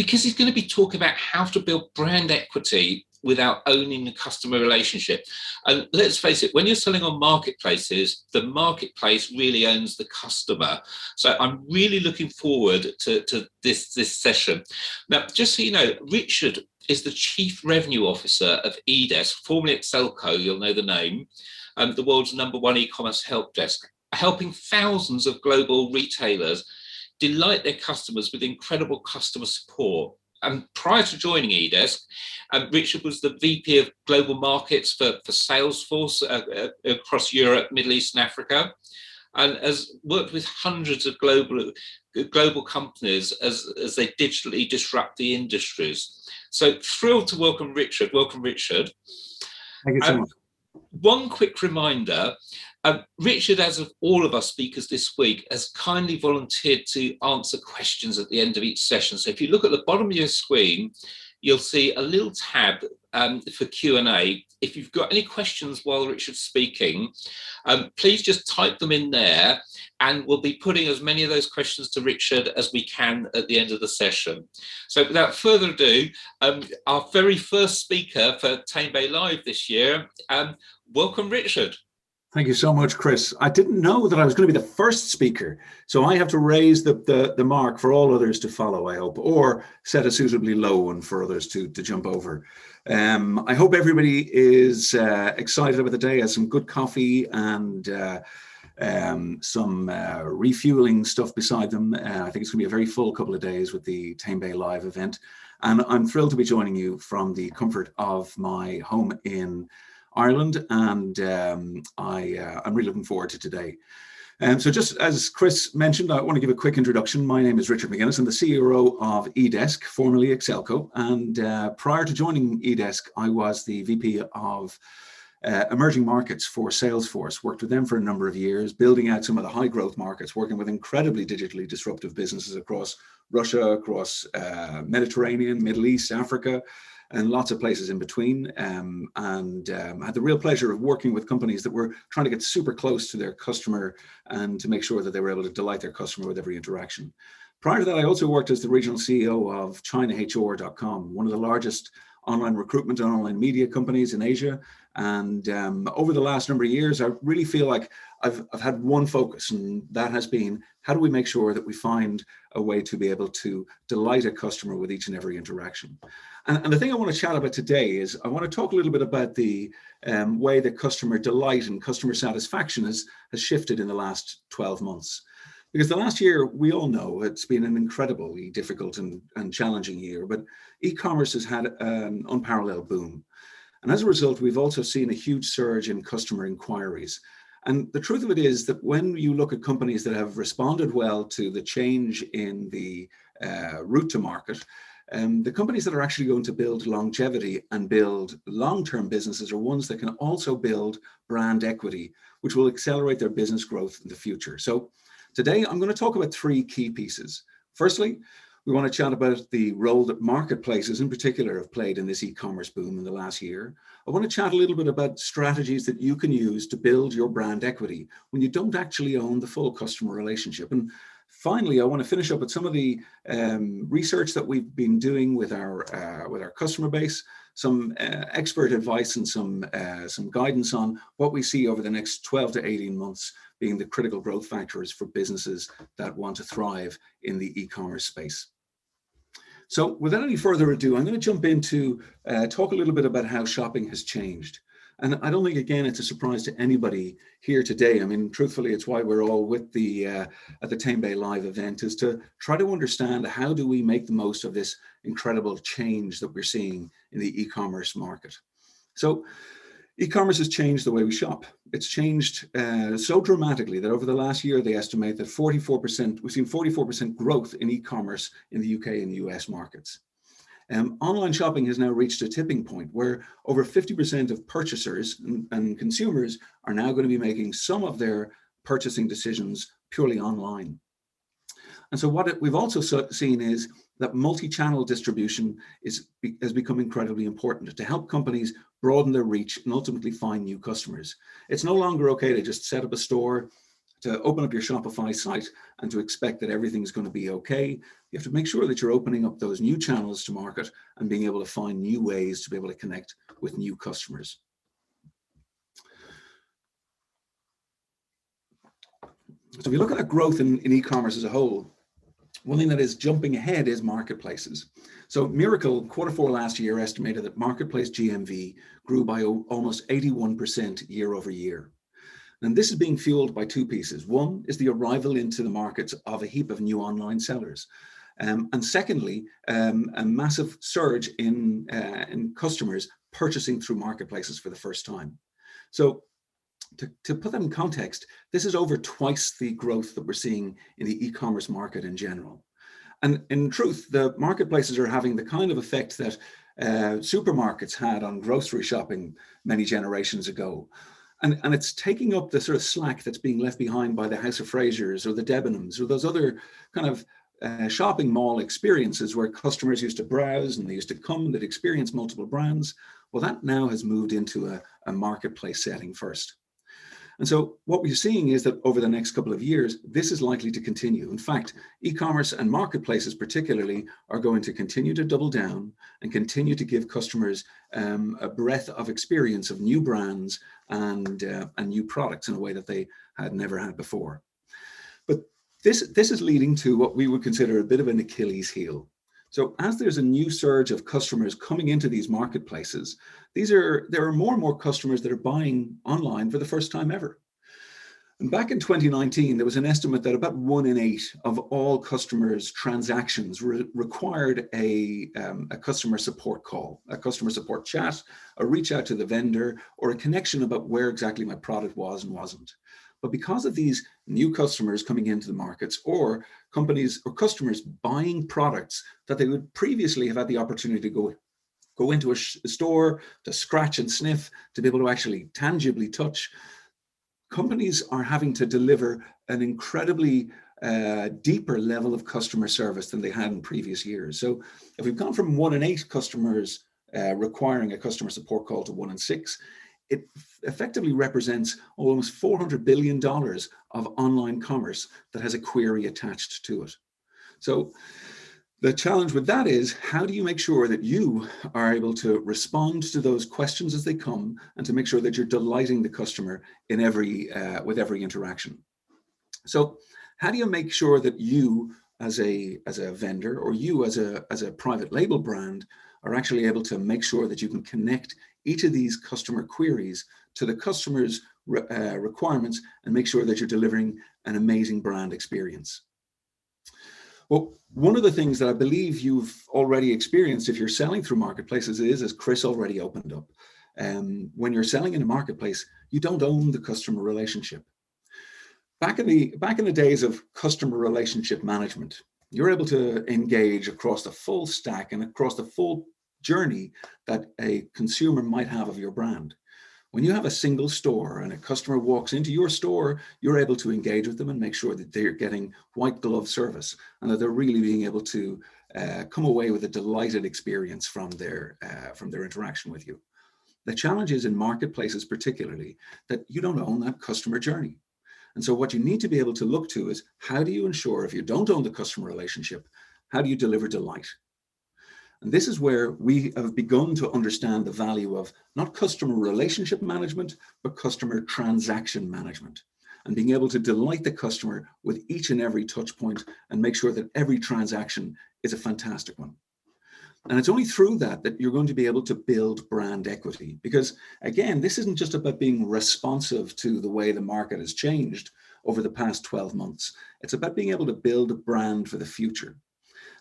because he's going to be talking about how to build brand equity without owning the customer relationship. And let's face it, when you're selling on marketplaces, the marketplace really owns the customer. So I'm really looking forward to this session. Now, just so you know, Richard is the Chief Revenue Officer of eDesk, formerly Excelco, you'll know the name, the world's #1 e-commerce help desk, helping thousands of global retailers delight their customers with incredible customer support. And prior to joining eDesk, Richard was the VP of Global Markets for Salesforce across Europe, Middle East, and Africa, and has worked with hundreds of global companies as they digitally disrupt the industries. So thrilled to welcome Richard. Welcome, Richard. Thank you so much. One quick reminder, Richard, as of all of our speakers this week, has kindly volunteered to answer questions at the end of each session. So if you look at the bottom of your screen, you'll see a little tab for Q&A. If you've got any questions while Richard's speaking, please just type them in there, and we'll be putting as many of those questions to Richard as we can at the end of the session. So without further ado, our very first speaker for Tamebay Live this year, welcome, Richard. Thank you so much, Chris. I didn't know that I was going to be the first speaker, so I have to raise the mark for all others to follow, I hope, or set a suitably low one for others to jump over. I hope everybody is excited about the day, has some good coffee and some refueling stuff beside them. I think it's going to be a very full couple of days with the Tamebay Live event, and I'm thrilled to be joining you from the comfort of my home in Ireland, and I'm really looking forward to today. So just as Chris mentioned, I want to give a quick introduction. My name is Richard McGuinness. I'm the CEO of eDesk, formerly Excelco, and prior to joining eDesk, I was the VP of emerging markets for Salesforce. Worked with them for a number of years, building out some of the high growth markets, working with incredibly digitally disruptive businesses across Russia, across Mediterranean, Middle East, Africa, and lots of places in between, and had the real pleasure of working with companies that were trying to get super close to their customer and to make sure that they were able to delight their customer with every interaction. Prior to that, I also worked as the regional CEO of ChinaHR.com, one of the largest online recruitment and online media companies in Asia. And over the last number of years, I really feel like I've had one focus, and that has been, how do we make sure that we find a way to be able to delight a customer with each and every interaction? And the thing I want to chat about today is I want to talk a little bit about the way that customer delight and customer satisfaction has shifted in the last 12 months. Because the last year, we all know it's been an incredibly difficult and challenging year, but e-commerce has had an unparalleled boom. And as a result, we've also seen a huge surge in customer inquiries. And the truth of it is that when you look at companies that have responded well to the change in the route to market, the companies that are actually going to build longevity and build long-term businesses are ones that can also build brand equity, which will accelerate their business growth in the future. So today, I'm going to talk about three key pieces. Firstly, we want to chat about the role that marketplaces in particular have played in this e-commerce boom in the last year. I want to chat a little bit about strategies that you can use to build your brand equity when you don't actually own the full customer relationship. And finally, I want to finish up with some of the research that we've been doing with our customer base, some expert advice and some guidance on what we see over the next 12 to 18 months being the critical growth factors for businesses that want to thrive in the e-commerce space. So without any further ado, I'm going to jump into talk a little bit about how shopping has changed. And I don't think, again, it's a surprise to anybody here today. I mean, truthfully, it's why we're all with the at the Tamebay Live event, is to try to understand how do we make the most of this incredible change that we're seeing in the e-commerce market. So e-commerce has changed the way we shop. It's changed so dramatically that over the last year, they estimate that 44%, we've seen 44% growth in e-commerce in the UK and US markets. Online shopping has now reached a tipping point where over 50% of purchasers and consumers are now going to be making some of their purchasing decisions purely online. And so what we've also seen is that multi-channel distribution has become incredibly important to help companies broaden their reach and ultimately find new customers. It's no longer okay to just set up a store, to open up your Shopify site and to expect that everything's going to be okay. You have to make sure that you're opening up those new channels to market and being able to find new ways to be able to connect with new customers. So if you look at that growth in e-commerce as a whole, one thing that is jumping ahead is marketplaces. So Miracle, Q4 last year, estimated that marketplace GMV grew by almost 81% year over year. And this is being fueled by two pieces. One is the arrival into the markets of a heap of new online sellers. And secondly, a massive surge in customers purchasing through marketplaces for the first time. So to put that in context, this is over twice the growth that we're seeing in the e-commerce market in general. And in truth, the marketplaces are having the kind of effect that supermarkets had on grocery shopping many generations ago. And it's taking up the sort of slack that's being left behind by the House of Frasers or the Debenhams or those other kind of shopping mall experiences where customers used to browse and they used to come and they'd experience multiple brands. Well, that now has moved into a marketplace setting first. And so what we're seeing is that over the next couple of years, this is likely to continue. In fact, e-commerce and marketplaces particularly are going to continue to double down and continue to give customers a breadth of experience of new brands and new products in a way that they had never had before. But this is leading to what we would consider a bit of an Achilles heel. So as there's a new surge of customers coming into these marketplaces, there are more and more customers that are buying online for the first time ever. And back in 2019, there was an estimate that about 1 in 8 of all customers' transactions required a customer support call, a customer support chat, a reach out to the vendor, or a connection about where exactly my product was and wasn't. But because of these new customers coming into the markets, or companies or customers buying products that they would previously have had the opportunity to go into a store, to scratch and sniff, to be able to actually tangibly touch, companies are having to deliver an incredibly deeper level of customer service than they had in previous years. So if we've gone from 1 in 8 customers requiring a customer support call to 1 in 6, it effectively represents almost $400 billion of online commerce that has a query attached to it. So the challenge with that is, how do you make sure that you are able to respond to those questions as they come and to make sure that you're delighting the customer in with every interaction? So how do you make sure that you as a vendor, or you as a private label brand, are actually able to make sure that you can connect each of these customer queries to the customer's requirements and make sure that you're delivering an amazing brand experience? Well, one of the things that I believe you've already experienced if you're selling through marketplaces is, as Chris already opened up, when you're selling in a marketplace, you don't own the customer relationship. Back in the days of customer relationship management, you're able to engage across the full stack and across the full journey that a consumer might have of your brand. When you have a single store and a customer walks into your store, you're able to engage with them and make sure that they're getting white glove service and that they're really being able to come away with a delighted experience from their interaction with you. The challenge is in marketplaces particularly that you don't own that customer journey. And so what you need to be able to look to is, how do you ensure, if you don't own the customer relationship, how do you deliver delight? And this is where we have begun to understand the value of not customer relationship management, but customer transaction management, and being able to delight the customer with each and every touch point and make sure that every transaction is a fantastic one. And it's only through that you're going to be able to build brand equity. Because again, this isn't just about being responsive to the way the market has changed over the past 12 months. It's about being able to build a brand for the future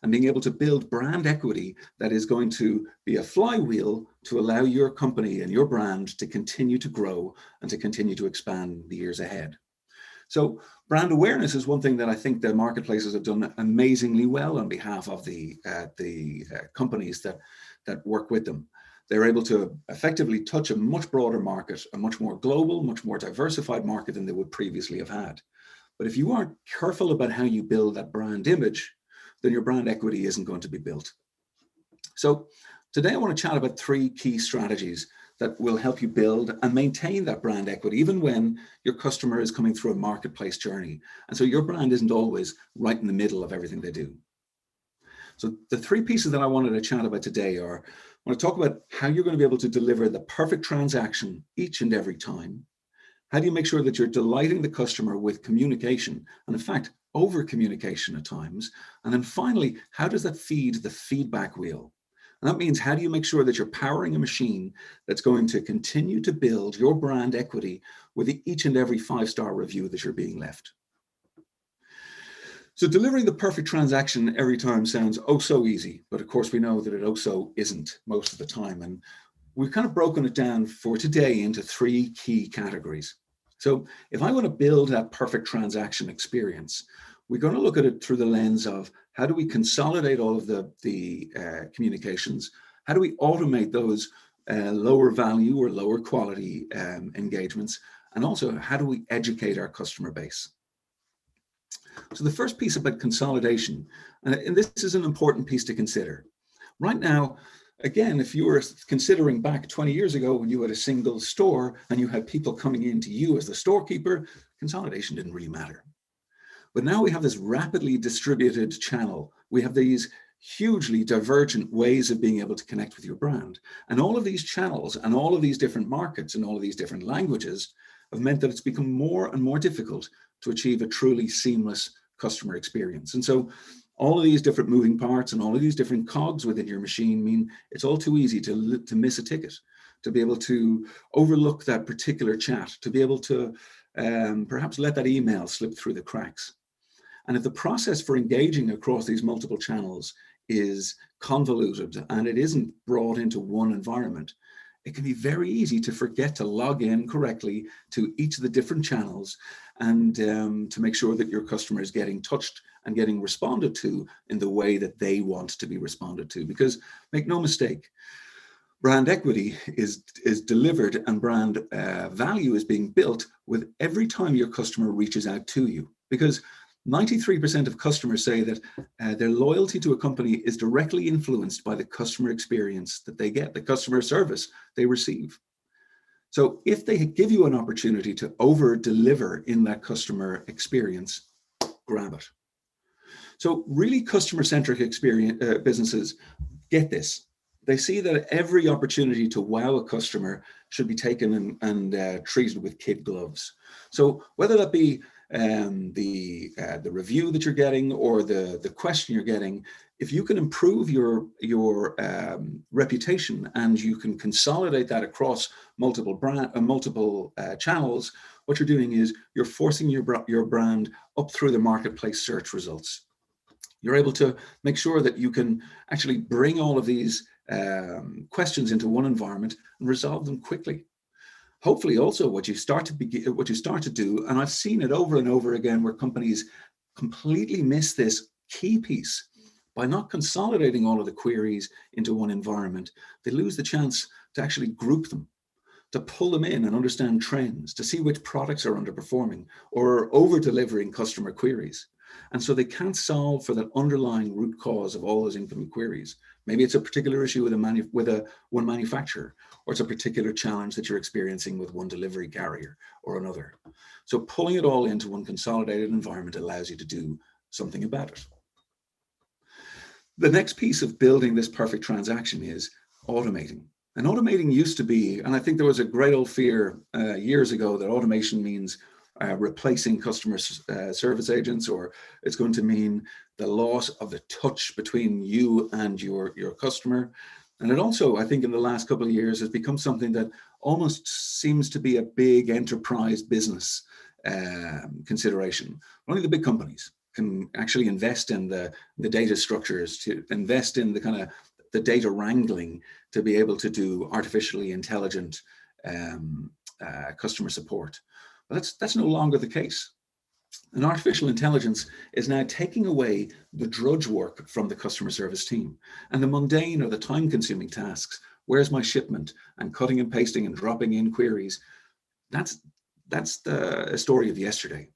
and being able to build brand equity that is going to be a flywheel to allow your company and your brand to continue to grow and to continue to expand the years ahead. So brand awareness is one thing that I think the marketplaces have done amazingly well on behalf of the companies that work with them. They're able to effectively touch a much broader market, a much more global, much more diversified market than they would previously have had. But if you aren't careful about how you build that brand image, then your brand equity isn't going to be built. So today I want to chat about 3 key strategies that will help you build and maintain that brand equity, even when your customer is coming through a marketplace journey. And so your brand isn't always right in the middle of everything they do. So the three pieces that I wanted to chat about today are, I want to talk about how you're going to be able to deliver the perfect transaction each and every time. How do you make sure that you're delighting the customer with communication, and in fact, over communication at times? And then finally, how does that feed the feedback wheel? And that means, how do you make sure that you're powering a machine that's going to continue to build your brand equity with each and every 5-star review that you're being left? So delivering the perfect transaction every time sounds oh so easy, but of course we know that it also isn't most of the time. And we've kind of broken it down for today into 3 key categories. So if I want to build that perfect transaction experience, we're going to look at it through the lens of, how do we consolidate all of the communications? How do we automate those lower value or lower quality engagements? And also, how do we educate our customer base? So the first piece about consolidation, and this is an important piece to consider. Right now, again, if you were considering back 20 years ago when you had a single store and you had people coming in to you as the storekeeper, consolidation didn't really matter. But now we have this rapidly distributed channel. We have these hugely divergent ways of being able to connect with your brand. And all of these channels and all of these different markets and all of these different languages have meant that it's become more and more difficult to achieve a truly seamless customer experience. And so all of these different moving parts and all of these different cogs within your machine mean it's all too easy to miss a ticket, to be able to overlook that particular chat, to be able to perhaps let that email slip through the cracks. And if the process for engaging across these multiple channels is convoluted and it isn't brought into one environment, it can be very easy to forget to log in correctly to each of the different channels and to make sure that your customer is getting touched and getting responded to in the way that they want to be responded to. Because make no mistake, brand equity is delivered and brand value is being built with every time your customer reaches out to you. Because 93% of customers say that their loyalty to a company is directly influenced by the customer experience that they get, the customer service they receive. So if they give you an opportunity to over deliver in that customer experience, grab it. So really customer-centric businesses get this. They see that every opportunity to wow a customer should be taken and treated with kid gloves. So whether that be the review that you're getting or the question you're getting, if you can improve your reputation and you can consolidate that across multiple channels, what you're doing is you're forcing your brand up through the marketplace search results. You're able to make sure that you can actually bring all of these questions into one environment and resolve them quickly. Hopefully also what you start to do, and I've seen it over and over again where companies completely miss this key piece. By not consolidating all of the queries into one environment, they lose the chance to actually group them, to pull them in and understand trends, to see which products are underperforming or over-delivering customer queries. And so they can't solve for that underlying root cause of all those incoming queries. Maybe it's a particular issue with one manufacturer, or it's a particular challenge that you're experiencing with one delivery carrier or another. So pulling it all into one consolidated environment allows you to do something about it. The next piece of building this perfect transaction is automating. And automating used to be, and I think there was a great old fear years ago that automation means replacing customer service agents, or it's going to mean the loss of the touch between you and your customer. And it also, I think in the last couple of years, has become something that almost seems to be a big enterprise business consideration. Only the big companies can actually invest in the data structures, to invest in the kind of the data wrangling to be able to do artificially intelligent customer support. But that's no longer the case. And artificial intelligence is now taking away the drudge work from the customer service team and the mundane or the time-consuming tasks. Where's my shipment? And cutting and pasting and dropping in queries. That's the story of yesterday.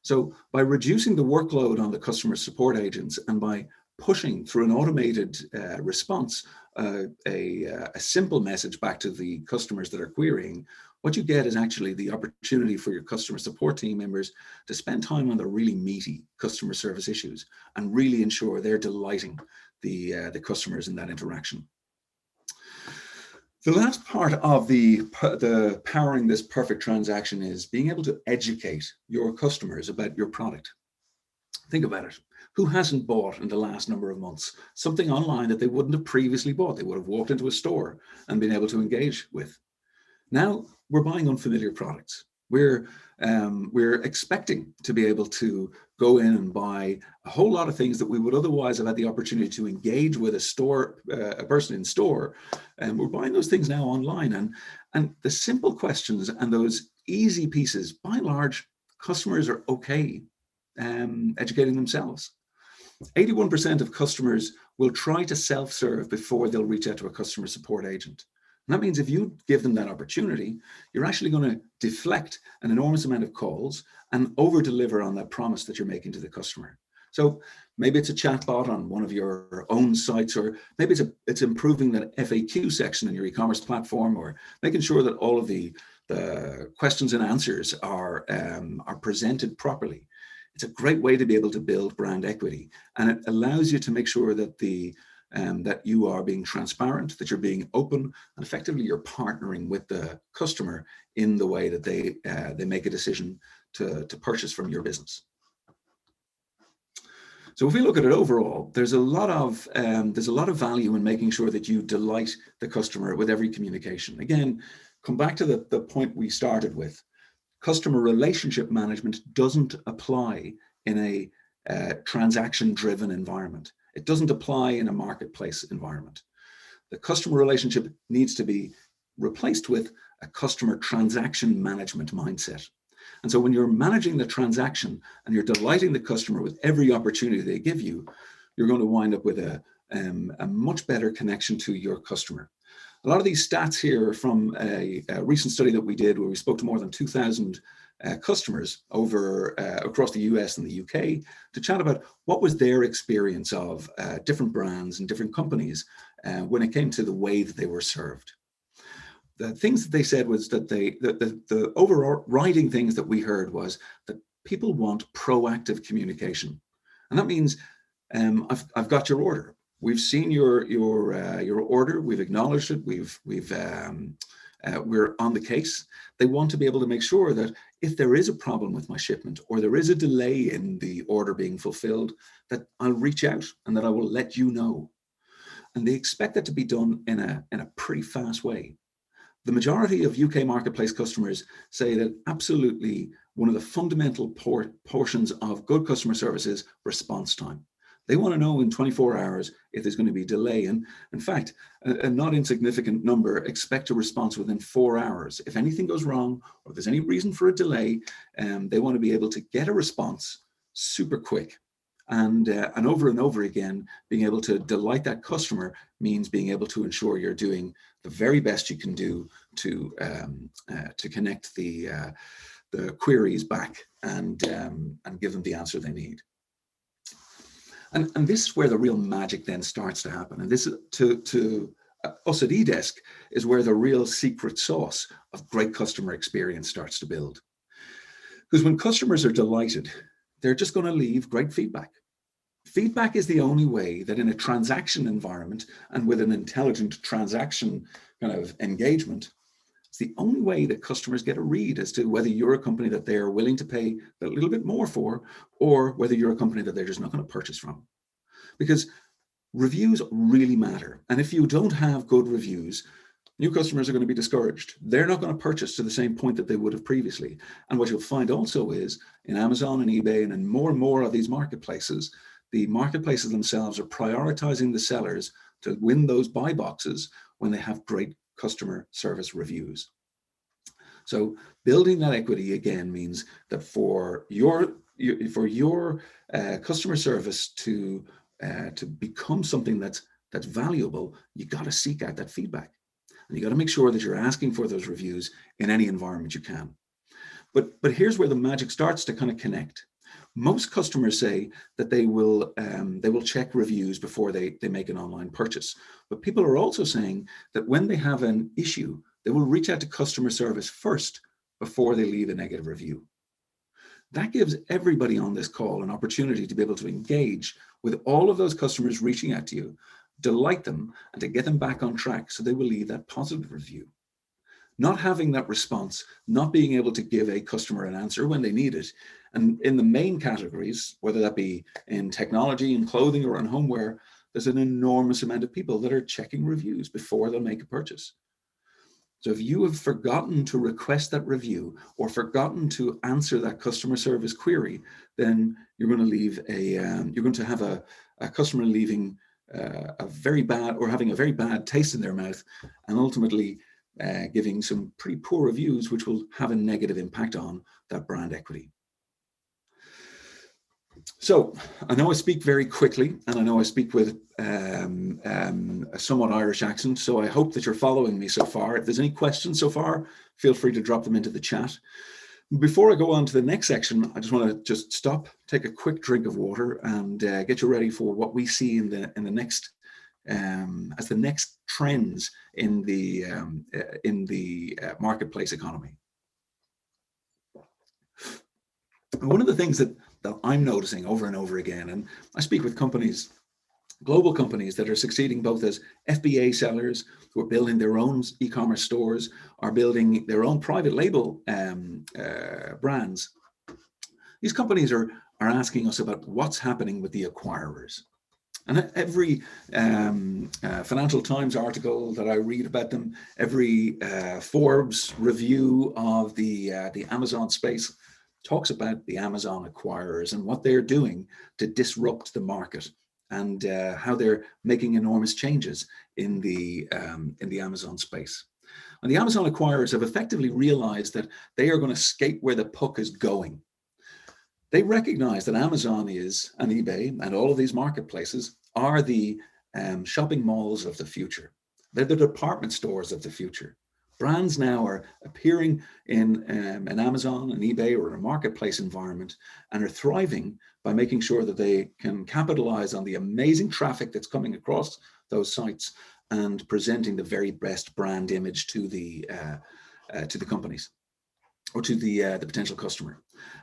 So by reducing the workload on the customer support agents and by pushing through an automated response a simple message back to the customers that are querying, what you get is actually the opportunity for your customer support team members to spend time on the really meaty customer service issues and really ensure they're delighting the customers in that interaction. The last part of the powering this perfect transaction is being able to educate your customers about your product. Think about it. Who hasn't bought in the last number of months something online that they wouldn't have previously bought? They would have walked into a store and been able to engage with. Now we're buying unfamiliar products. We're expecting to be able to go in and buy a whole lot of things that we would otherwise have had the opportunity to engage with a person in store. And we're buying those things now online. And the simple questions and those easy pieces, by and large, customers are okay educating themselves. 81% of customers will try to self-serve before they'll reach out to a customer support agent. And that means if you give them that opportunity, you're actually going to deflect an enormous amount of calls and over-deliver on that promise that you're making to the customer. So maybe it's a chatbot on one of your own sites, or maybe it's improving that FAQ section in your e-commerce platform, or making sure that all of the questions and answers are presented properly. It's a great way to be able to build brand equity, and it allows you to make sure that that you are being transparent, that you're being open, and effectively you're partnering with the customer in the way that they make a decision to purchase from your business. So if we look at it overall, there's a lot of value in making sure that you delight the customer with every communication. Again, come back to the point we started with. Customer relationship management doesn't apply in a transaction-driven environment. It doesn't apply in a marketplace environment. The customer relationship needs to be replaced with a customer transaction management mindset. And so when you're managing the transaction and you're delighting the customer with every opportunity they give you, you're going to wind up with a much better connection to your customer. A lot of these stats here are from a recent study that we did where we spoke to more than 2,000 customers over across the US and the UK to chat about what was their experience of different brands and different companies when it came to the way that they were served. The things that they said was that the overriding things that we heard was that people want proactive communication. And that means I've got your order. We've seen your order. We've acknowledged it. We're on the case. They want to be able to make sure that if there is a problem with my shipment or there is a delay in the order being fulfilled, that I'll reach out and that I will let you know. And they expect that to be done in a pretty fast way. The majority of UK marketplace customers say that absolutely one of the fundamental portions of good customer service is response time. They want to know in 24 hours if there's going to be delay. And in fact, a not insignificant number expect a response within 4 hours. If anything goes wrong or if there's any reason for a delay, they want to be able to get a response super quick. And over again, being able to delight that customer means being able to ensure you're doing the very best you can do to connect the queries back and give them the answer they need. And this is where the real magic then starts to happen. And this to us at eDesk is where the real secret sauce of great customer experience starts to build. Because when customers are delighted, they're just going to leave great feedback. Feedback is the only way that in a transaction environment and with an intelligent transaction kind of engagement, it's the only way that customers get a read as to whether you're a company that they're willing to pay a little bit more for, or whether you're a company that they're just not going to purchase from. Because reviews really matter. And if you don't have good reviews, new customers are going to be discouraged. They're not going to purchase to the same point that they would have previously. And what you'll find also is in Amazon and eBay and more of these marketplaces, the marketplaces themselves are prioritizing the sellers to win those buy boxes when they have great customer service reviews. So building that equity again means that for your customer service to become something that's valuable, you got to seek out that feedback, and you got to make sure that you're asking for those reviews in any environment you can. But here's where the magic starts to kind of connect. Most customers say that they will check reviews before they make an online purchase. But people are also saying that when they have an issue, they will reach out to customer service first before they leave a negative review. That gives everybody on this call an opportunity to be able to engage with all of those customers reaching out to you, delight them, and to get them back on track so they will leave that positive review. Not having that response, not being able to give a customer an answer when they need it. And in the main categories, whether that be in technology, in clothing, or in homeware, there's an enormous amount of people that are checking reviews before they'll make a purchase. So if you have forgotten to request that review or forgotten to answer that customer service query, then you're going to leave you're going to have a customer leaving a very bad, or having a very bad taste in their mouth, and ultimately giving some pretty poor reviews, which will have a negative impact on that brand equity. So I know I speak very quickly, and I know I speak with a somewhat Irish accent, so I hope that you're following me so far. If there's any questions so far, feel free to drop them into the chat. Before I go on to the next section, I just want to just stop, take a quick drink of water, and get you ready for what we see in the next as the next trends in the marketplace economy. One of the things that I'm noticing over and over again, and I speak with companies, global companies that are succeeding both as FBA sellers who are building their own e-commerce stores, are building their own private label brands. These companies are asking us about what's happening with the acquirers. And every Financial Times article that I read about them, every Forbes review of the Amazon space talks about the Amazon acquirers and what they're doing to disrupt the market, and how they're making enormous changes in the Amazon space. And the Amazon acquirers have effectively realized that they are going to skate where the puck is going. They recognize that Amazon is, and eBay, and all of these marketplaces are the shopping malls of the future. They're the department stores of the future. Brands now are appearing in an Amazon, an eBay, or a marketplace environment, and are thriving by making sure that they can capitalize on the amazing traffic that's coming across those sites and presenting the very best brand image to the companies or to the potential customer.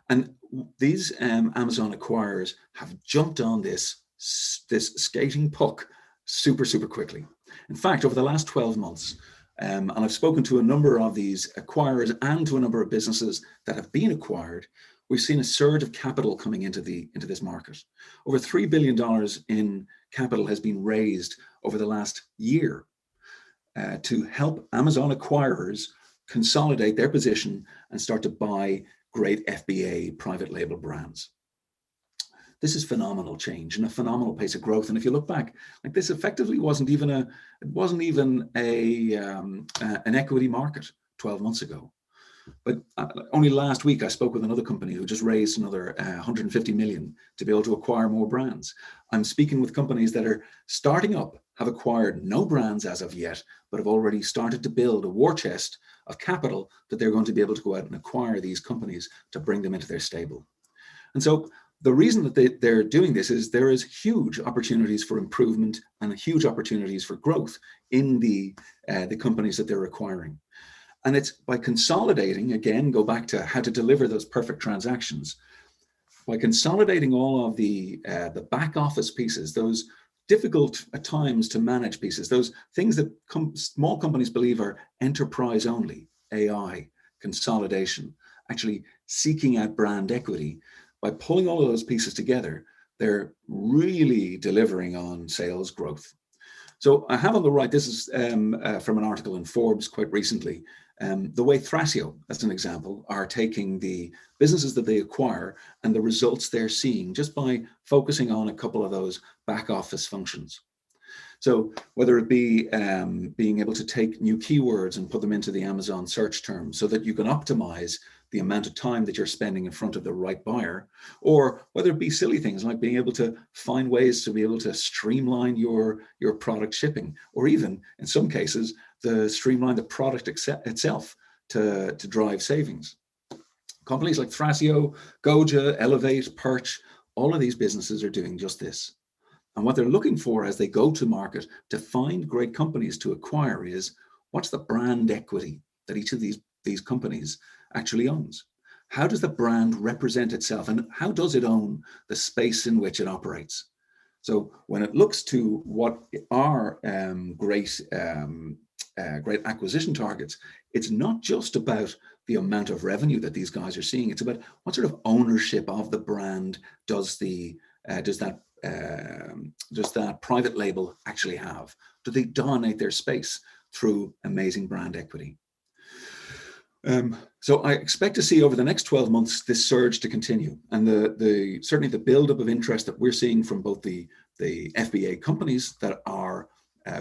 And these Amazon acquirers have jumped on this skating puck super quickly. In fact, over the last 12 months, and I've spoken to a number of these acquirers and to a number of businesses that have been acquired, we've seen a surge of capital coming into this market. Over $3 billion in capital has been raised over the last year to help Amazon acquirers consolidate their position and start to buy great FBA private label brands. This is phenomenal change and a phenomenal pace of growth. And if you look back, like, this effectively wasn't even an equity market 12 months ago. But only last week I spoke with another company who just raised another 150 million to be able to acquire more brands. I'm speaking with companies that are starting up, have acquired no brands as of yet, but have already started to build a war chest of capital that they're going to be able to go out and acquire these companies to bring them into their stable. And so the reason that they're doing this is there is huge opportunities for improvement and huge opportunities for growth in the companies that they're acquiring. And it's by consolidating, again, go back to how to deliver those perfect transactions, by consolidating all of the back office pieces, those difficult at times to manage pieces, those things that small companies believe are enterprise only, AI, consolidation, actually seeking out brand equity. By pulling all of those pieces together, they're really delivering on sales growth. So I have on the right, this is from an article in Forbes quite recently, the way Thrasio, as an example, are taking the businesses that they acquire and the results they're seeing just by focusing on a couple of those back office functions. So whether it be being able to take new keywords and put them into the Amazon search terms so that you can optimize the amount of time that you're spending in front of the right buyer, or whether it be silly things like being able to find ways to be able to streamline your product shipping, or even in some cases, streamline the product itself to drive savings. Companies like Thrasio, Goja, Elevate, Perch, all of these businesses are doing just this. And what they're looking for as they go to market to find great companies to acquire is, what's the brand equity that each of these companies actually owns? How does the brand represent itself, and how does it own the space in which it operates? So when it looks to what are great acquisition targets, it's not just about the amount of revenue that these guys are seeing. It's about what sort of ownership of the brand does that private label actually have? Do they dominate their space through amazing brand equity? So I expect to see over the next 12 months this surge to continue, and certainly the buildup of interest that we're seeing from both the FBA companies that are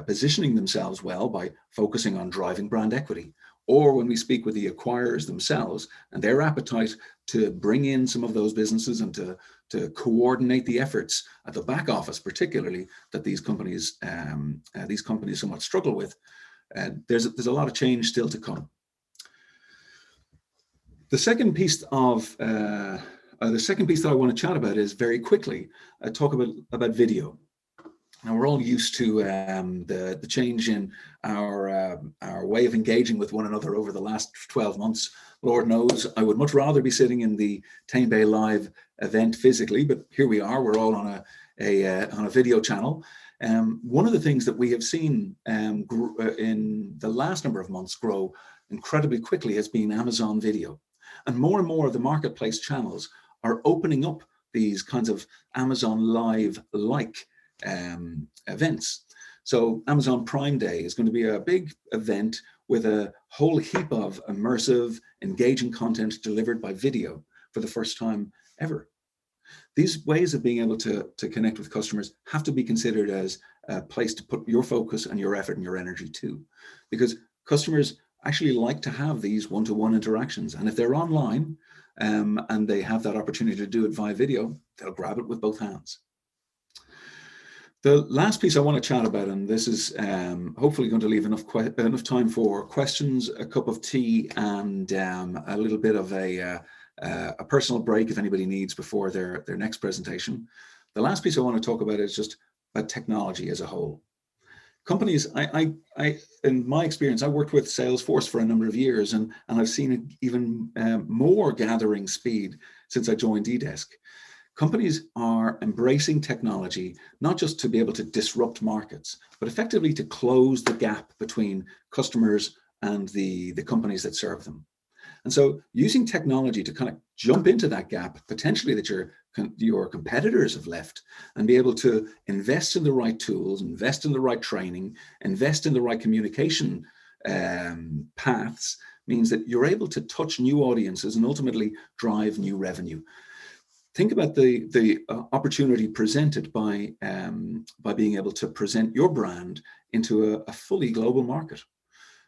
positioning themselves well by focusing on driving brand equity, or when we speak with the acquirers themselves and their appetite to bring in some of those businesses and to coordinate the efforts at the back office, particularly that these companies somewhat struggle with. There's a lot of change still to come. The second piece that I want to chat about is very quickly talk about video. Now, we're all used to the change in our way of engaging with one another over the last 12 months. Lord knows, I would much rather be sitting in the Tamebay live event physically, but here we are. We're all on a video channel. One of the things that we have seen in the last number of months grow incredibly quickly has been Amazon Video. And more of the marketplace channels are opening up these kinds of Amazon Live-like events. So Amazon Prime Day is going to be a big event with a whole heap of immersive, engaging content delivered by video for the first time ever. These ways of being able to connect with customers have to be considered as a place to put your focus and your effort and your energy to, because customers actually like to have these one-to-one interactions. And if they're online and they have that opportunity to do it via video, they'll grab it with both hands. The last piece I want to chat about, and this is hopefully going to leave enough time for questions, a cup of tea, and a little bit of a personal break if anybody needs before their next presentation. The last piece I want to talk about is just about technology as a whole. Companies, in my experience, I worked with Salesforce for a number of years, and I've seen even more gathering speed since I joined eDesk. Companies are embracing technology, not just to be able to disrupt markets, but effectively to close the gap between customers and the companies that serve them. And so using technology to kind of jump into that gap, potentially that your competitors have left, and be able to invest in the right tools, invest in the right training, invest in the right communication paths, means that you're able to touch new audiences and ultimately drive new revenue. Think about the opportunity presented by being able to present your brand into a fully global market.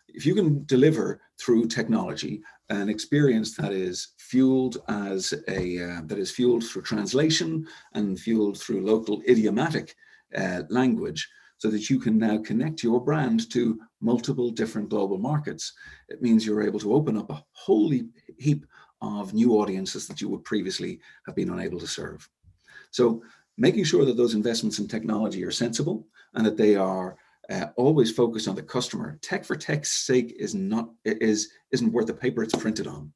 If you can deliver through technology an experience that is fueled through translation and fueled through local idiomatic language, so that you can now connect your brand to multiple different global markets, it means you're able to open up a whole heap of new audiences that you would previously have been unable to serve. So making sure that those investments in technology are sensible and that they are always focused on the customer. Tech for tech's sake isn't worth the paper it's printed on,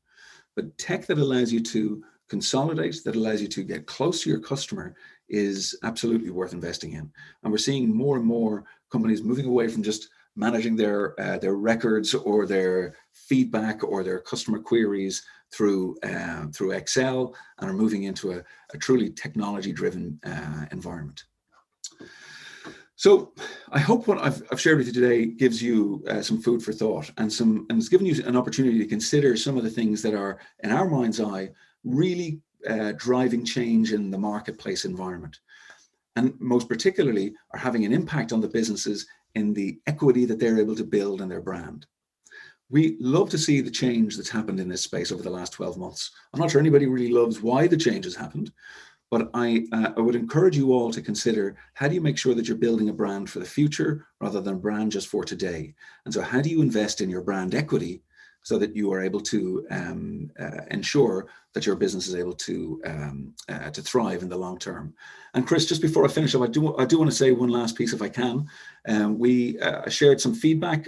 but tech that allows you to consolidate, that allows you to get close to your customer, is absolutely worth investing in. And we're seeing more and more companies moving away from just managing their records or their feedback or their customer queries through Excel, and are moving into a truly technology-driven environment. So I hope what I've shared with you today gives you some food for thought, and it's given you an opportunity to consider some of the things that are, in our mind's eye, really driving change in the marketplace environment, and most particularly are having an impact on the businesses in the equity that they're able to build in their brand. We love to see the change that's happened in this space over the last 12 months. I'm not sure anybody really loves why the change has happened, but I would encourage you all to consider, how do you make sure that you're building a brand for the future rather than a brand just for today? And so how do you invest in your brand equity so that you are able to ensure that your business is able to thrive in the long term. And Chris, just before I finish up, I do want to say one last piece, if I can. We shared some feedback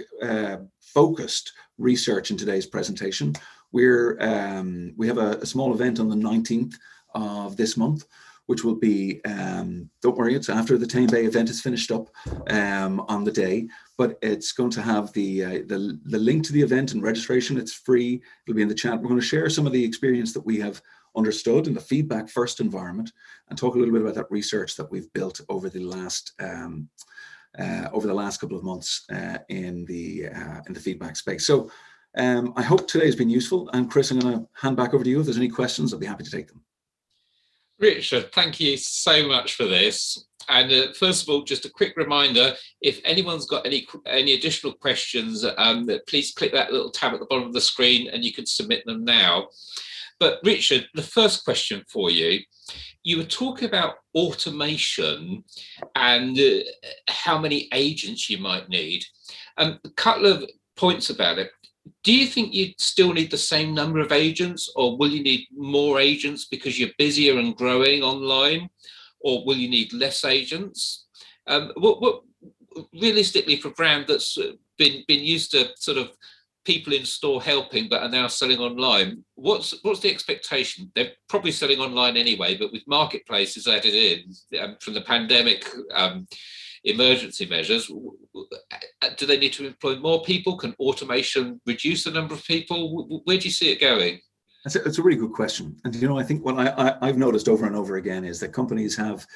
focused research in today's presentation. We have a small event on the 19th of this month, which will be, don't worry, it's after the Tamebay event is finished up on the day, but it's going to have the link to the event and registration. It's free. It'll be in the chat. We're going to share some of the experience that we have understood in the feedback first environment, and talk a little bit about that research that we've built over the last couple of months in the feedback space. So I hope today has been useful. And Chris, I'm going to hand back over to you. If there's any questions, I'll be happy to take them. Richard, thank you so much for this. And first of all, just a quick reminder, if anyone's got any additional questions, please click that little tab at the bottom of the screen and you can submit them now. But Richard, the first question for you, you were talking about automation and how many agents you might need. A couple of points about it. Do you think you still need the same number of agents, or will you need more agents because you're busier and growing online, or will you need less agents? What realistically, for a brand that's been used to sort of people in store helping but are now selling online, what's the expectation? They're probably selling online anyway, but with marketplaces added in from the pandemic emergency measures, do they need to employ more people? Can automation reduce the number of people? Where do you see it going? That's a really good question. And, I think what I've noticed over and over again is that companies have,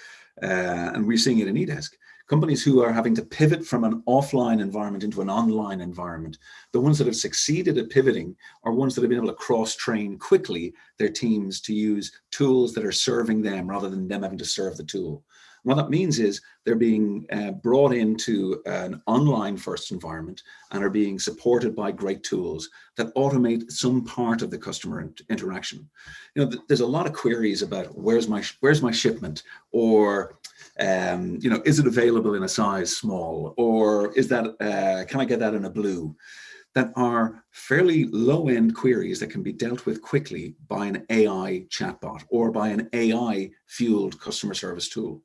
and we're seeing it in eDesk, companies who are having to pivot from an offline environment into an online environment, the ones that have succeeded at pivoting are ones that have been able to cross-train quickly their teams to use tools that are serving them rather than them having to serve the tool. What that means is they're being brought into an online first environment and are being supported by great tools that automate some part of the customer interaction. There's a lot of queries about where's my shipment, or is it available in a size small, or is that can I get that in a blue? That are fairly low-end queries that can be dealt with quickly by an AI chatbot or by an AI-fueled customer service tool.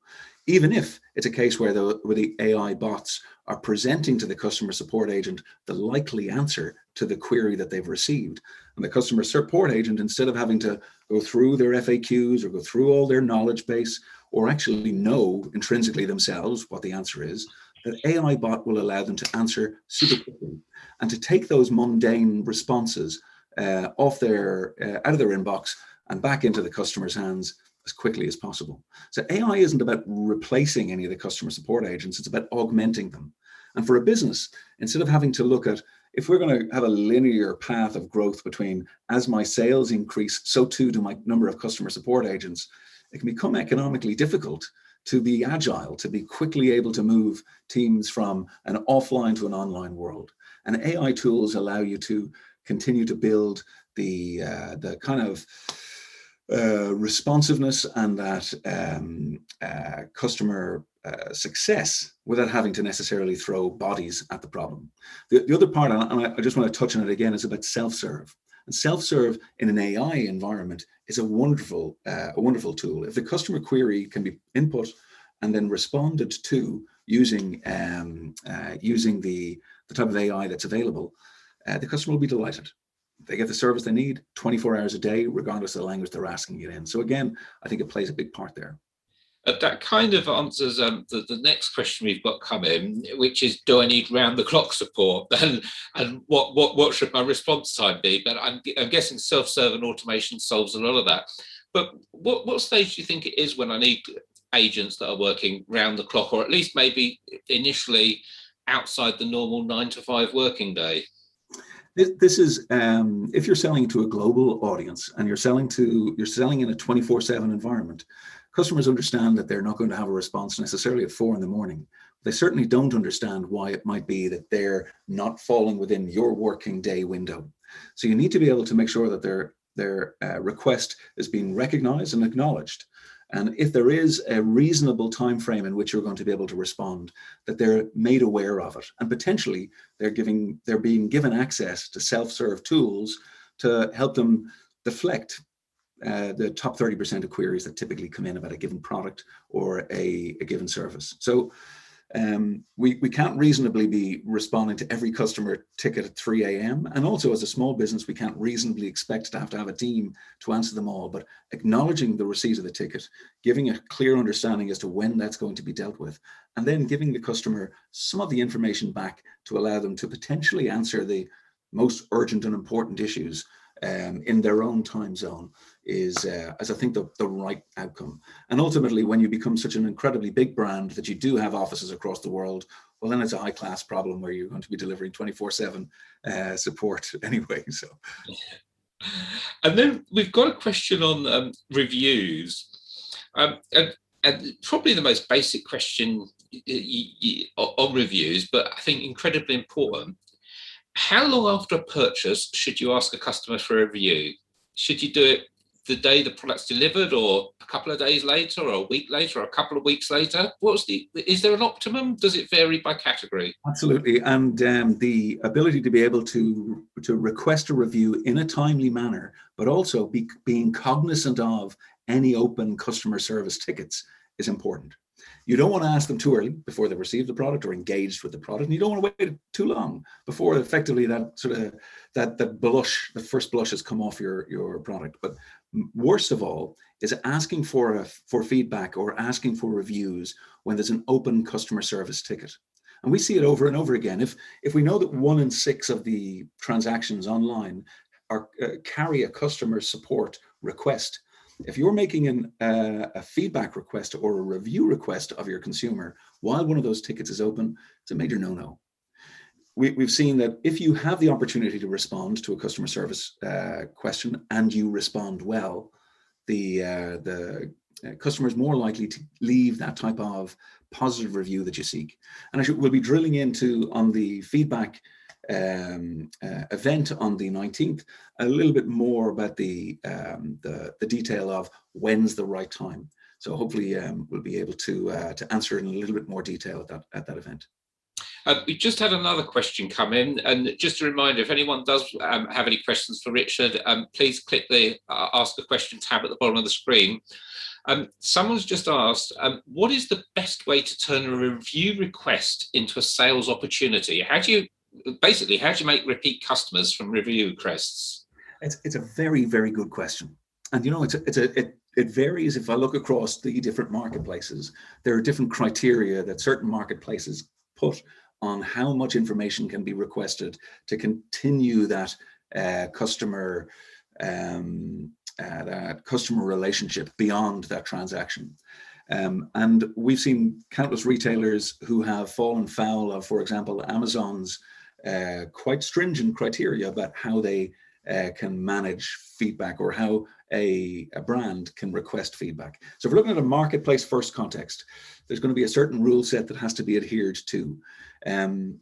Even if it's a case where the AI bots are presenting to the customer support agent the likely answer to the query that they've received. And the customer support agent, instead of having to go through their FAQs or go through all their knowledge base or actually know intrinsically themselves what the answer is, the AI bot will allow them to answer super quickly and to take those mundane responses out of their inbox and back into the customer's hands as quickly as possible. So AI isn't about replacing any of the customer support agents, it's about augmenting them. And for a business, instead of having to look at, if we're going to have a linear path of growth between as my sales increase, so too do my number of customer support agents, it can become economically difficult to be agile, to be quickly able to move teams from an offline to an online world. And AI tools allow you to continue to build the kind of responsiveness and that customer success without having to necessarily throw bodies at the problem. The other part, and I just want to touch on it again, is about self-serve. And self-serve in an AI environment is a wonderful tool. If the customer query can be input and then responded to using the type of AI that's available, the customer will be delighted. They get the service they need 24 hours a day, regardless of the language they're asking it in. So again, I think it plays a big part there. That kind of answers the next question we've got coming, which is, do I need round-the-clock support? And what should my response time be? But I'm guessing self-serve and automation solves a lot of that. But what stage do you think it is when I need agents that are working round the clock, or at least maybe initially outside the normal 9 to 5 working day? This is if you're selling to a global audience and you're selling in a 24/7 environment, customers understand that they're not going to have a response necessarily at 4 a.m. They certainly don't understand why it might be that they're not falling within your working day window. So you need to be able to make sure that their request is being recognized and acknowledged. And if there is a reasonable time frame in which you're going to be able to respond, that they're made aware of it, and potentially they're being given access to self-serve tools to help them deflect the top 30% of queries that typically come in about a given product or a given service. So we can't reasonably be responding to every customer ticket at 3 a.m. And also as a small business, we can't reasonably expect to have a team to answer them all, but acknowledging the receipt of the ticket, giving a clear understanding as to when that's going to be dealt with, and then giving the customer some of the information back to allow them to potentially answer the most urgent and important issues in their own time zone is, as I think, the right outcome. And ultimately, when you become such an incredibly big brand that you do have offices across the world, well, then it's a high-class problem where you're going to be delivering 24/7 support anyway. So, and then we've got a question on reviews, and probably the most basic question on reviews, but I think incredibly important. How long after a purchase should you ask a customer for a review? Should you do it the day the product's delivered, or a couple of days later, or a week later, or a couple of weeks later? Is there an optimum? Does it vary by category? Absolutely. And the ability to be able to request a review in a timely manner, but also being cognizant of any open customer service tickets is important. You don't want to ask them too early before they've received the product or engaged with the product, and you don't want to wait too long before effectively that sort of the first blush has come off your product. But worst of all is asking for feedback or asking for reviews when there's an open customer service ticket. And we see it over and over again. If we know that 1 in 6 of the transactions online carry a customer support request, if you're making a feedback request or a review request of your consumer while one of those tickets is open, it's a major no-no. We've seen that if you have the opportunity to respond to a customer service question and you respond well, the customer is more likely to leave that type of positive review that you seek. And we'll be drilling into on the feedback event on the 19th a little bit more about the detail of when's the right time. So hopefully we'll be able to answer in a little bit more detail at that event. We just had another question come in, and just a reminder, if anyone does have any questions for Richard, please click the Ask a Question tab at the bottom of the screen. Someone's just asked, what is the best way to turn a review request into a sales opportunity? How do you make repeat customers from review requests? It's a very, very good question. And it varies. If I look across the different marketplaces, there are different criteria that certain marketplaces put on how much information can be requested to continue that customer relationship beyond that transaction. And we've seen countless retailers who have fallen foul of, for example, Amazon's quite stringent criteria about how they can manage feedback or how a brand can request feedback. So if we're looking at a marketplace first context, there's going to be a certain rule set that has to be adhered to.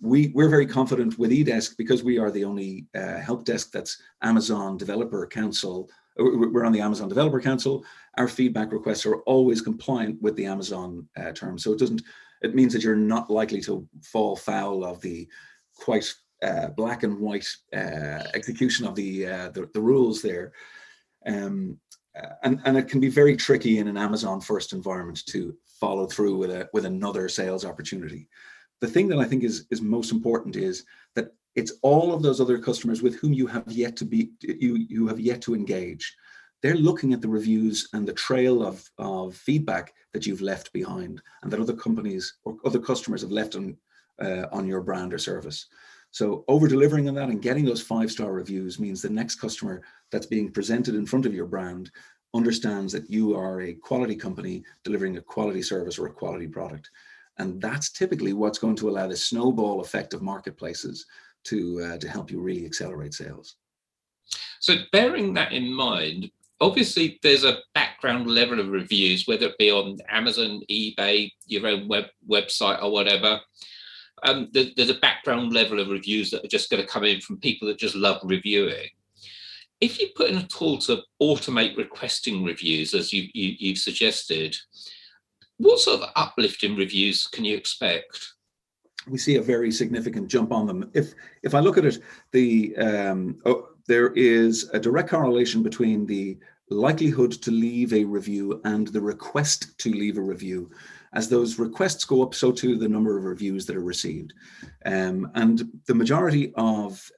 We're very confident with eDesk because we are the only help desk that's Amazon Developer Council. We're on the Amazon Developer Council. Our feedback requests are always compliant with the Amazon terms. So it means that you're not likely to fall foul of the quite black and white execution of the rules there. And it can be very tricky in an Amazon first environment to follow through with another sales opportunity. The thing that I think is most important is that it's all of those other customers with whom you have yet to engage. They're looking at the reviews and the trail of feedback that you've left behind and that other companies or other customers have left on your brand or service. So over delivering on that and getting those 5-star reviews means the next customer that's being presented in front of your brand understands that you are a quality company delivering a quality service or a quality product. And that's typically what's going to allow the snowball effect of marketplaces to help you really accelerate sales. So bearing that in mind, obviously there's a background level of reviews, whether it be on Amazon, eBay, your own website or whatever. There's a background level of reviews that are just going to come in from people that just love reviewing. If you put in a tool to automate requesting reviews, as you've suggested, what sort of uplift in reviews can you expect? We see a very significant jump on them. If I look at it, there is a direct correlation between the likelihood to leave a review and the request to leave a review. As those requests go up, so too the number of reviews that are received. And the majority of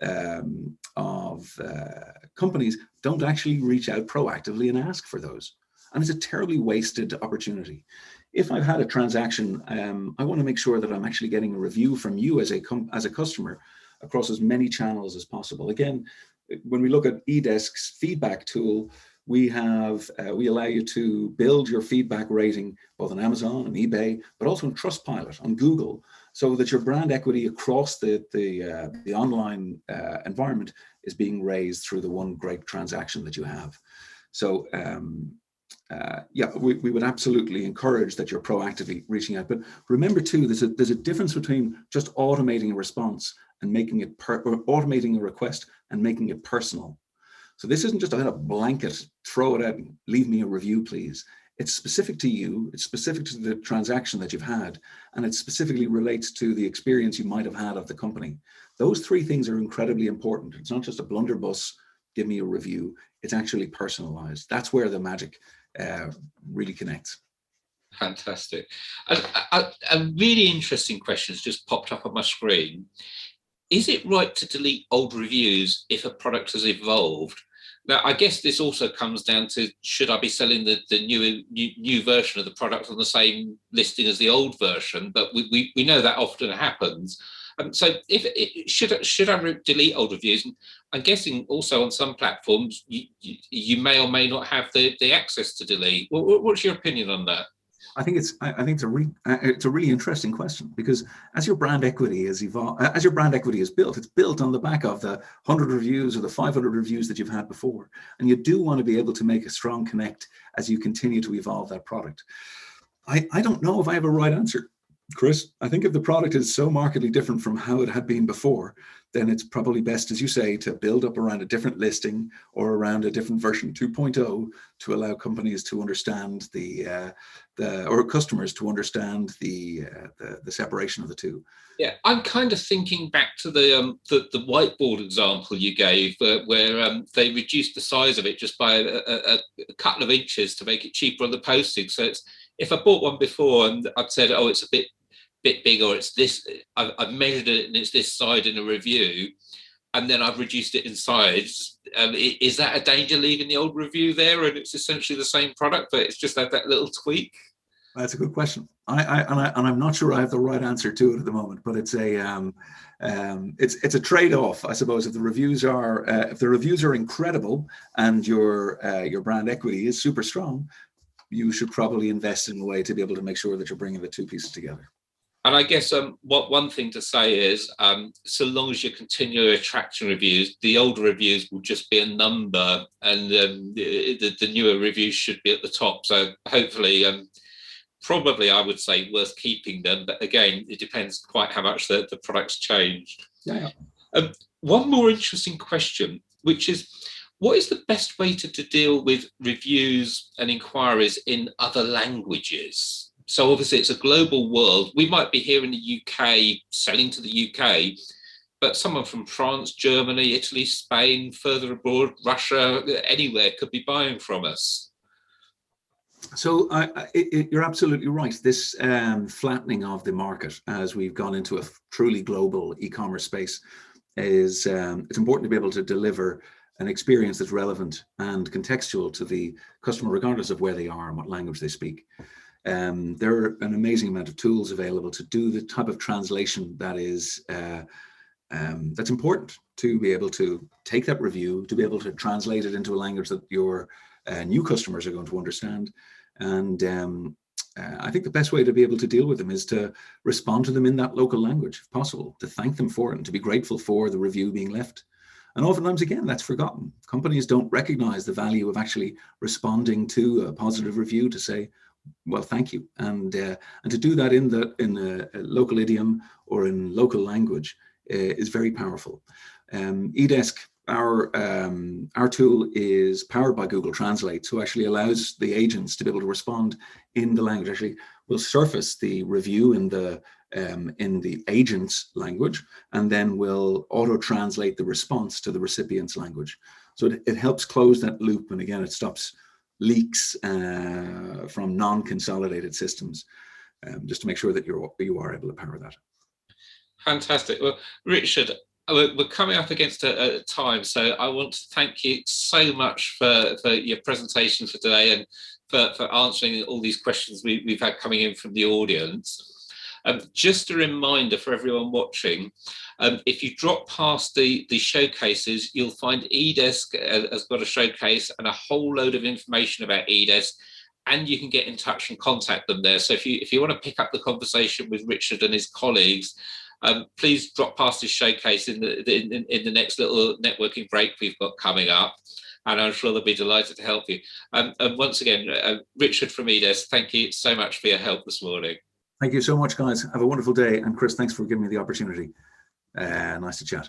companies don't actually reach out proactively and ask for those. And it's a terribly wasted opportunity. If I've had a transaction, I want to make sure that I'm actually getting a review from you as a customer across as many channels as possible. Again, when we look at eDesk's feedback tool, we allow you to build your feedback rating both on Amazon and eBay, but also on Trustpilot, on Google, so that your brand equity across the online environment is being raised through the one great transaction that you have. So we would absolutely encourage that you're proactively reaching out. But remember too, there's a difference between just automating a response and making it automating a request and making it personal. So this isn't just a blanket, throw it out and leave me a review, please. It's specific to you, it's specific to the transaction that you've had, and it specifically relates to the experience you might have had of the company. Those three things are incredibly important. It's not just a blunderbuss, give me a review. It's actually personalized. That's where the magic really connects. Fantastic. A really interesting question has just popped up on my screen. Is it right to delete old reviews if a product has evolved? Now, I guess this also comes down to, should I be selling the new version of the product on the same listing as the old version? But we know that often happens. So should I delete old reviews? I'm guessing also on some platforms, you may or may not have the access to delete. What's your opinion on that? I think it's a really interesting question, because as your brand equity is built, it's built on the back of the 100 reviews or the 500 reviews that you've had before, and you do want to be able to make a strong connect as you continue to evolve that product. I don't know if I have a right answer, Chris. I think if the product is so markedly different from how it had been before, then it's probably best, as you say, to build up around a different listing or around a different version 2.0 to allow companies to understand or customers to understand the separation of the two. Yeah, I'm kind of thinking back to the whiteboard example you gave, where they reduced the size of it just by a couple of inches to make it cheaper on the posting. So if I bought one before and I'd said, oh, it's a bit big, or it's this, I've measured it and it's this side in a review, and then I've reduced it in size. Is that a danger leaving the old review there and it's essentially the same product, but it's just that little tweak? That's a good question. I'm not sure I have the right answer to it at the moment, but it's a trade-off, I suppose. If the reviews are incredible and your brand equity is super strong, you should probably invest in a way to be able to make sure that you're bringing the two pieces together. And I guess one thing to say is, so long as you continue attracting reviews, the older reviews will just be a number, and the newer reviews should be at the top. So hopefully, probably I would say worth keeping them. But again, it depends quite how much the product's changed. Yeah. One more interesting question, which is, what is the best way to deal with reviews and inquiries in other languages? So obviously it's a global world. We might be here in the UK selling to the UK, but someone from France, Germany, Italy, Spain, further abroad, Russia, anywhere could be buying from us. So you're absolutely right. This flattening of the market as we've gone into a truly global e-commerce space is it's important to be able to deliver an experience that's relevant and contextual to the customer, regardless of where they are and what language they speak. There are an amazing amount of tools available to do the type of translation that is that's important to be able to take that review, to be able to translate it into a language that your new customers are going to understand. And I think the best way to be able to deal with them is to respond to them in that local language, if possible, to thank them for it and to be grateful for the review being left. And oftentimes, again, that's forgotten. Companies don't recognize the value of actually responding to a positive review to say, well, thank you. And to do that in a local idiom or in local language is very powerful. eDesk our tool is powered by Google Translate, so actually allows the agents to be able to respond in the language. Actually, we'll surface the review in the agent's language, and then we'll auto translate the response to the recipient's language. So it helps close that loop, and again, it stops leaks from non-consolidated systems, just to make sure that you are able to power that. Fantastic. Well, Richard, we're coming up against a time, so I want to thank you so much for your presentation for today, and for answering all these questions we've had coming in from the audience. Just a reminder for everyone watching, if you drop past the showcases, you'll find eDesk has got a showcase and a whole load of information about eDesk, and you can get in touch and contact them there. So if you want to pick up the conversation with Richard and his colleagues, please drop past his showcase in the next little networking break we've got coming up, and I'm sure they'll be delighted to help you. And once again, Richard from eDesk, thank you so much for your help this morning. Thank you so much, guys. Have a wonderful day. And Chris, thanks for giving me the opportunity. Nice to chat.